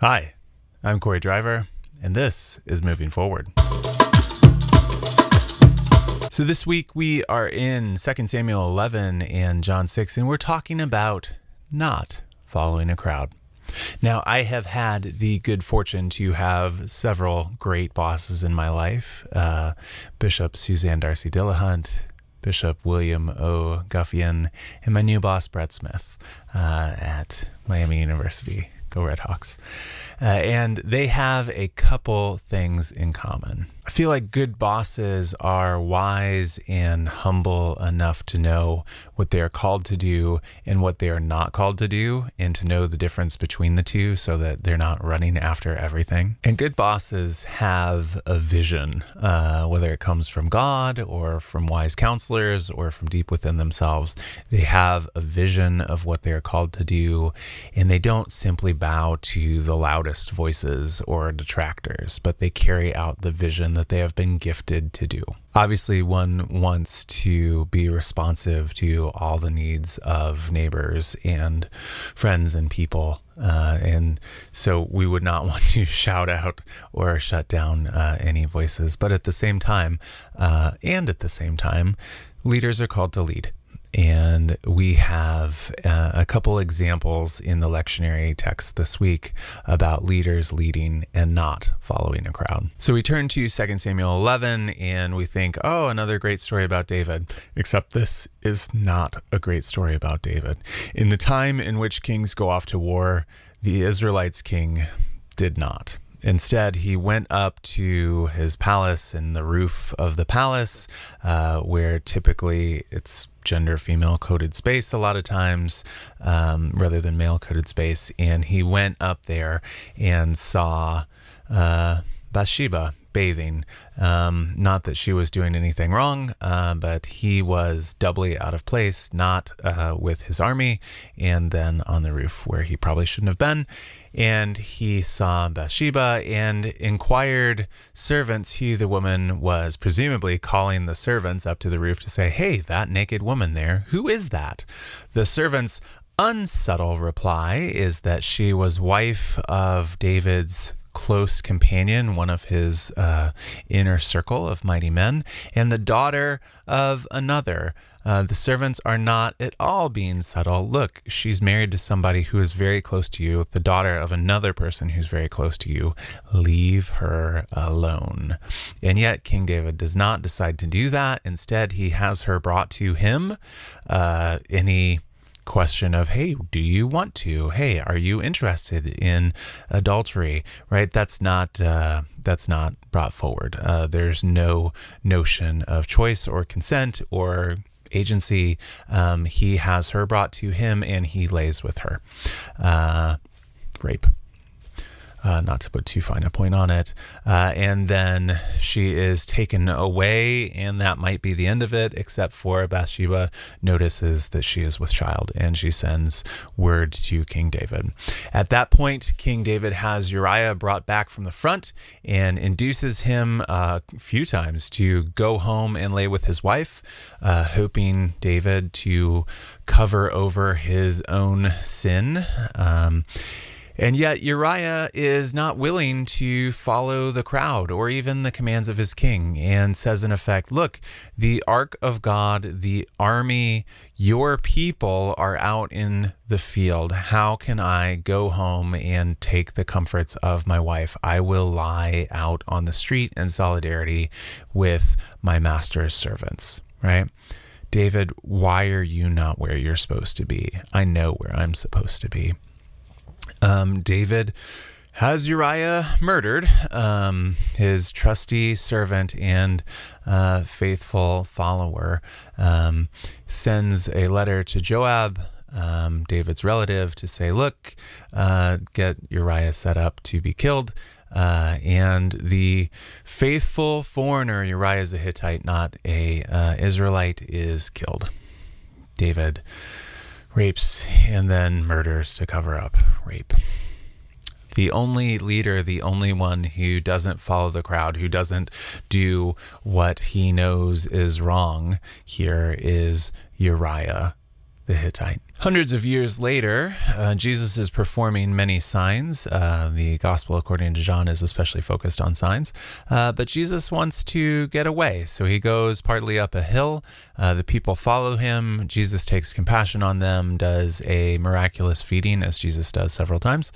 Hi, I'm Corey Driver, and this is Moving Forward. So this week we are in 2 Samuel 11 and John 6, and we're talking about not following a crowd. Now, I have had the good fortune to have several great bosses in my life. Bishop Suzanne Darcy Dillahunt, Bishop William O. Guffian, and my new boss, Brett Smith, at Miami University. Go Redhawks. And they have a couple things in common. I feel like good bosses are wise and humble enough to know what they are called to do and what they are not called to do, and to know the difference between the two so that they're not running after everything. And good bosses have a vision, whether it comes from God or from wise counselors or from deep within themselves. They have a vision of what they are called to do, and they don't simply bow to the loudest voices or detractors, but they carry out the vision that they have been gifted to do. Obviously, one wants to be responsive to all the needs of neighbors and friends and people. And so we would not want to shout out or shut down any voices. But at the same time, leaders are called to lead. And we have a couple examples in the lectionary text this week about leaders leading and not following a crowd. So we turn to 2 Samuel 11 and we think, oh, another great story about David, except this is not a great story about David. In the time in which kings go off to war, the Israelites' king did not. Instead, he went up to his palace and the roof of the palace, where typically it's gender female coded space a lot of times, rather than male coded space. And he went up there and saw Bathsheba bathing. Not that she was doing anything wrong, but he was doubly out of place, not with his army, and then on the roof where he probably shouldn't have been. And he saw Bathsheba and inquired servants who the woman was, presumably calling the servants up to the roof to say, hey, that naked woman there, who is that? The servants' unsubtle reply is that she was wife of David's close companion, one of his inner circle of mighty men, and the daughter of another. The servants are not at all being subtle. Look, she's married to somebody who is very close to you, the daughter of another person who's very close to you. Leave her alone. And yet King David does not decide to do that. Instead, he has her brought to him. Any question of, hey, do you want to? Hey, are you interested in adultery? Right? That's not brought forward. There's no notion of choice or consent or agency. He has her brought to him and he lays with her. Rape. Not to put too fine a point on it. And then she is taken away, and that might be the end of it, except for Bathsheba notices that she is with child, and she sends word to King David. At that point, King David has Uriah brought back from the front and induces him a few times to go home and lay with his wife, hoping David to cover over his own sin. And yet Uriah is not willing to follow the crowd or even the commands of his king, and says in effect, look, the ark of God, the army, your people are out in the field. How can I go home and take the comforts of my wife? I will lie out on the street in solidarity with my master's servants, right? David, why are you not where you're supposed to be? I know where I'm supposed to be. David has Uriah murdered. His trusty servant and faithful follower sends a letter to Joab, David's relative, to say, look, get Uriah set up to be killed. And the faithful foreigner, Uriah the Hittite, not a Israelite, is killed. David rapes and then murders to cover up rape. The only leader, the only one who doesn't follow the crowd, who doesn't do what he knows is wrong here, is Uriah the Hittite. Hundreds of years later, Jesus is performing many signs. The Gospel according to John is especially focused on signs. But Jesus wants to get away, so he goes partly up a hill. The people follow him. Jesus takes compassion on them, does a miraculous feeding, as Jesus does several times.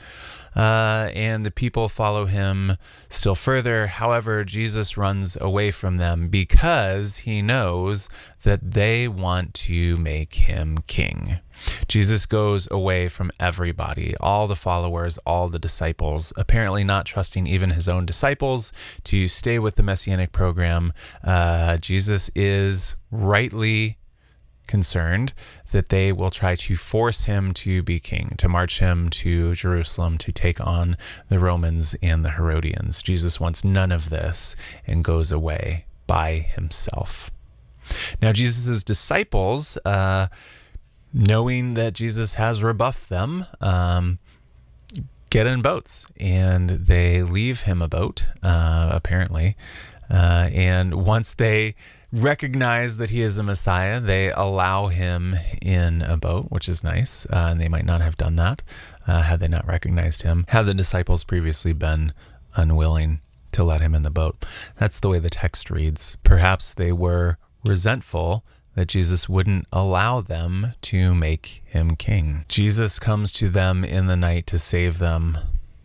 And the people follow him still further. However, Jesus runs away from them because he knows that they want to make him king. Jesus goes away from everybody, all the followers, all the disciples, apparently not trusting even his own disciples to stay with the Messianic program. Jesus is rightly concerned that they will try to force him to be king, to march him to Jerusalem to take on the Romans and the Herodians. Jesus wants none of this and goes away by himself. Now, Jesus' disciples, knowing that Jesus has rebuffed them, get in boats and they leave him a boat, apparently. And once they recognize that he is the Messiah, they allow him in a boat, which is nice. And they might not have done that had they not recognized him, had the disciples previously been unwilling to let him in the boat. That's the way the text reads. Perhaps they were resentful that Jesus wouldn't allow them to make him king. Jesus comes to them in the night to save them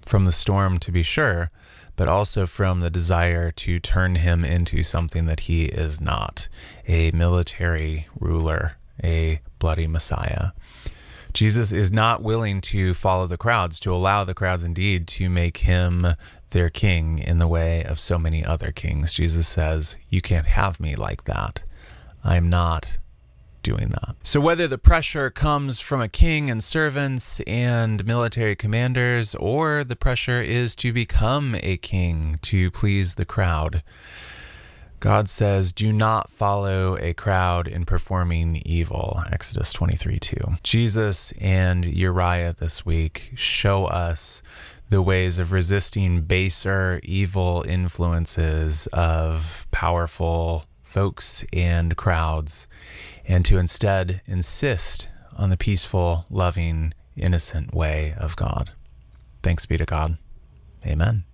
from the storm, to be sure, but also from the desire to turn him into something that he is not, a military ruler, a bloody Messiah. Jesus is not willing to follow the crowds, to allow the crowds indeed to make him their king in the way of so many other kings. Jesus says, "You can't have me like that. I'm not doing that." So whether the pressure comes from a king and servants and military commanders, or the pressure is to become a king to please the crowd, God says, do not follow a crowd in performing evil. Exodus 23:2. Jesus and Uriah this week show us the ways of resisting baser, evil influences of powerful folks and crowds, and to instead insist on the peaceful, loving, innocent way of God. Thanks be to God. Amen.